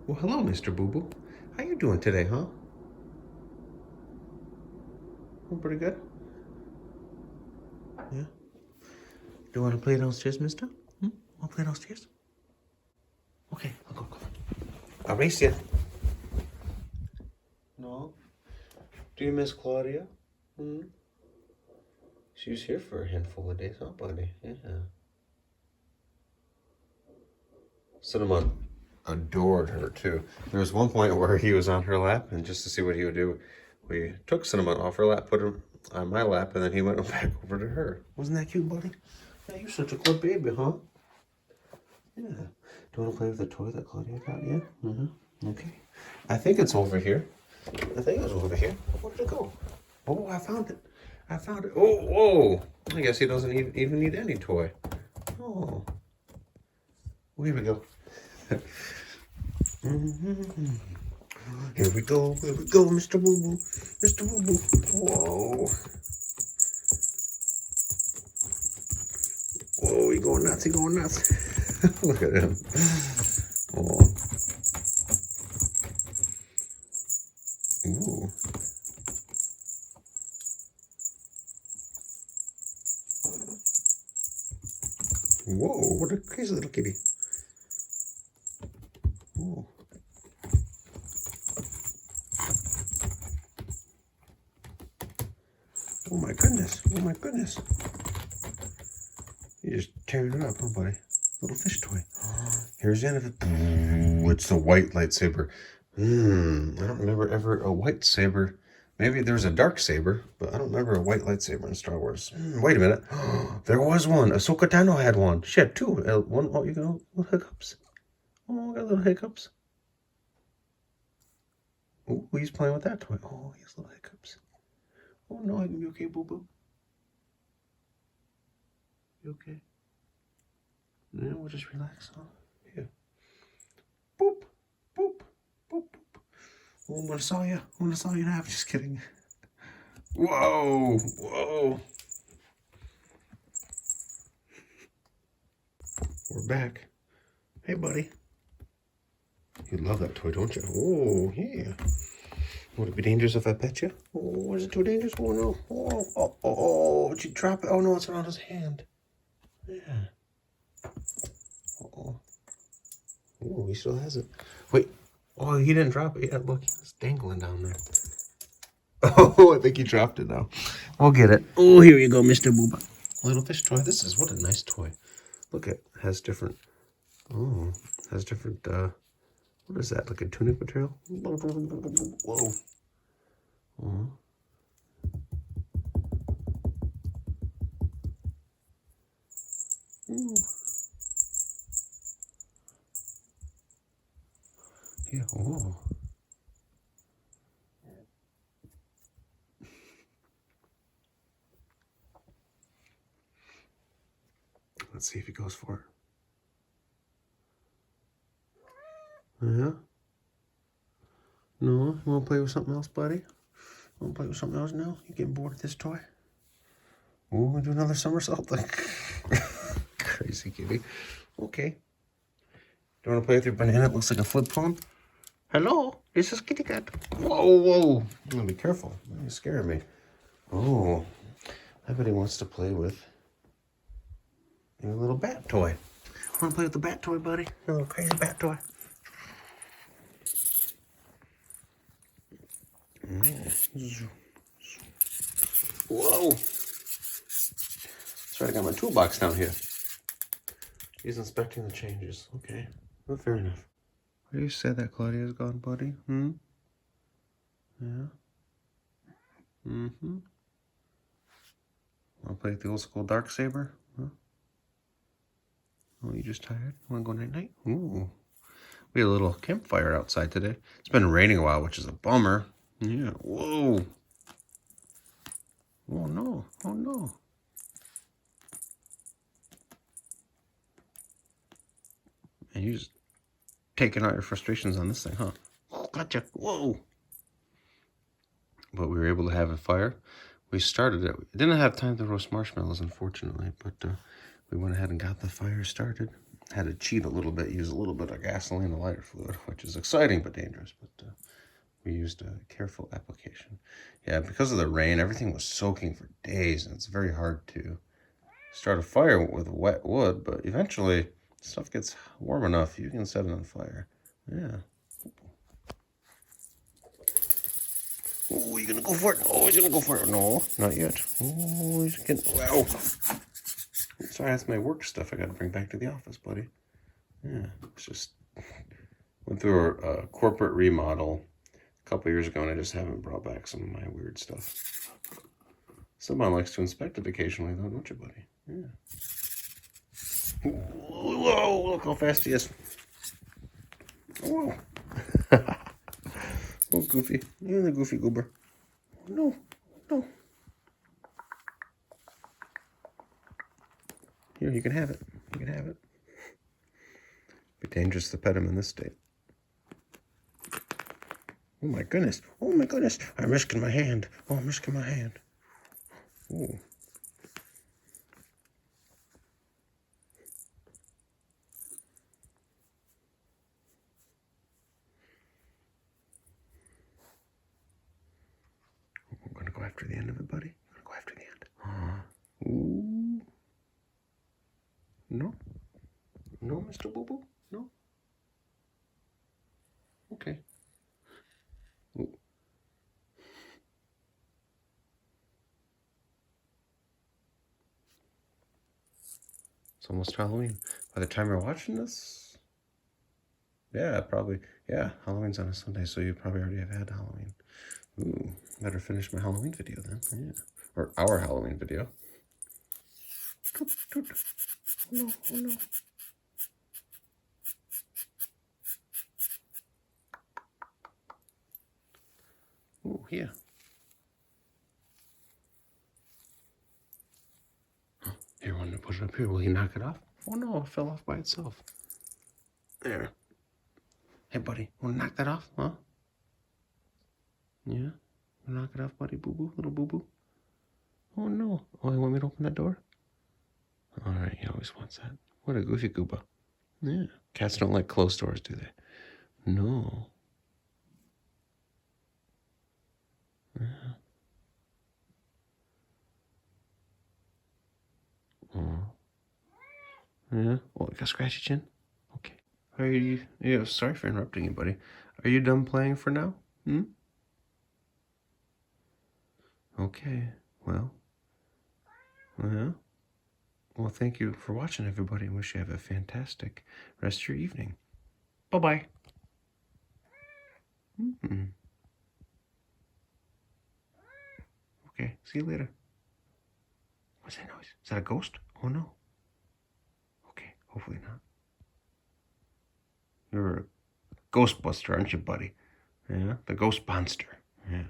Well, hello, Mr. Boo Boo. How you doing today, huh? I'm pretty good. Yeah. Do you want to play downstairs, mister? Want to play downstairs? Okay, I'll go. I'll race you. No? Do you miss Claudia? Hmm? She was here for a handful of days, huh, buddy? Yeah. Cinnamon adored her, too. There was one point where he was on her lap, and just to see what he would do, we took Cinnamon off her lap, put him on my lap, and then he went back over to her. Wasn't that cute, buddy? Yeah, you're such a good baby, huh? Yeah. Do you want to play with the toy that Claudia got? Yeah? Mm-hmm. Okay. I think it's over here. I think it's over here. Where did it go? Oh, I found it. I found it. Oh, whoa. I guess he doesn't even need any toy. Oh. Well, here we go. Mm-hmm. Here we go. Here we go, Mr. Boo Boo. Mr. Boo Boo. Whoa. Whoa, he going nuts. He going nuts. Look at him. Oh. Ooh. Whoa, what a crazy little kitty. Whoa. Oh my goodness. Oh my goodness. You just tearing it up, huh, buddy? Little fish toy. Here's the end of it. It's a white lightsaber. I don't remember ever a white saber. Maybe there's a dark saber, but I don't remember a white lightsaber in Star Wars. Wait a minute. There was one. Ahsoka Tano had one. She had two. One. Oh, you got little hiccups. Oh, got little hiccups. Oh, he's playing with that toy. Oh, he has little hiccups. Oh no, you gonna be okay, boo boo? You okay? Yeah, we'll just relax. Huh? Here. Boop, boop, boop, boop. Oh, I'm gonna saw you. I'm gonna saw you now. Just kidding. Whoa, whoa. We're back. Hey, buddy. You love that toy, don't you? Oh, yeah. Would it be dangerous if I pet you? Oh, is it too dangerous? Oh, no. Oh, did you drop it? Oh, no, it's around his hand. Yeah. Oh, he still has it. Wait. Oh, he didn't drop it yet. Look, it's dangling down there. Oh, I think he dropped it now. We'll get it. Oh, here you go, Mr. Booba. Little fish toy. What a nice toy. Look, it has different, what is that, like a tunic material? Whoa. Oh. Yeah, oh. Let's see if he goes for it. Yeah? No? You want to play with something else, buddy? Want to play with something else now? You getting bored of this toy? Oh, we're going to do another somersault? Crazy kitty. Okay. Do you want to play with your banana? It looks like a flip phone. Hello, this is Kitty Cat. Whoa. I'm going to be careful. You're scaring me. Oh, I bet he wants to play with a little bat toy. Want to play with the bat toy, buddy? A little crazy bat toy. Whoa. That's right, I got my toolbox down here. He's inspecting the changes. Okay, well, fair enough. Where do you say that Claudia's gone, buddy? Yeah? Want to play with the old school dark saber? Huh? Oh, you just tired? Want to go night-night? Ooh. We had a little campfire outside today. It's been raining a while, which is a bummer. Yeah, whoa. Oh, no. Oh, no. And you just taking out your frustrations on this thing, huh? Oh, gotcha. Whoa. But we were able to have a fire. We started it. We didn't have time to roast marshmallows, unfortunately, but we went ahead and got the fire started. had to cheat a little bit, use a little bit of gasoline and lighter fluid, which is exciting but dangerous. But we used a careful application. Yeah, because of the rain, everything was soaking for days, and it's very hard to start a fire with wet wood. But eventually, stuff gets warm enough, you can set it on fire. Yeah. Oh, you gonna go for it? Oh, he's gonna go for it. No, not yet. Oh, he's getting. Wow. Sorry, that's my work stuff I gotta bring back to the office, buddy. Yeah, it's just went through a corporate remodel a couple years ago, and I just haven't brought back some of my weird stuff. Someone likes to inspect it occasionally, though, don't you, buddy? Yeah. Whoa! Look how fast he is. Whoa! Oh, Goofy. You're the Goofy Goober. No, no. Here, you can have it. You can have it. Be dangerous to pet him in this state. Oh my goodness. Oh my goodness. I'm risking my hand. Oh, I'm risking my hand. Ooh. I'm gonna go after the end of it, buddy. I'm gonna go after the end. Ooh. No. No, Mr. Boo Boo. No. Okay. Ooh. It's almost Halloween. By the time you're watching this, yeah, probably. Yeah, Halloween's on a Sunday, so you probably already have had Halloween. Ooh, better finish my Halloween video then. Yeah. Or our Halloween video. Toot, toot. Oh no, oh no. Oh, here. Here, want to put it up here? Will he knock it off? Oh no, it fell off by itself. There. Hey, buddy, want to knock that off, huh? Yeah? Knock it off, buddy, boo-boo, little boo-boo? Oh no. Oh, you want me to open that door? All right, he always wants that. What a goofy gooba. Yeah. Cats don't like closed doors, do they? No. Yeah. Oh. Yeah. Oh, you got a scratchy chin? Okay. Are you? Yeah. Sorry for interrupting you, buddy. Are you done playing for now? Hmm. Okay. Well. Yeah. Well, thank you for watching, everybody, and wish you have a fantastic rest of your evening. Bye-bye. Okay. See you later. What's that noise? Is that a ghost? Oh no. Okay. Hopefully not. You're a Ghostbuster, aren't you, buddy? Yeah, the Ghost Monster. Yeah.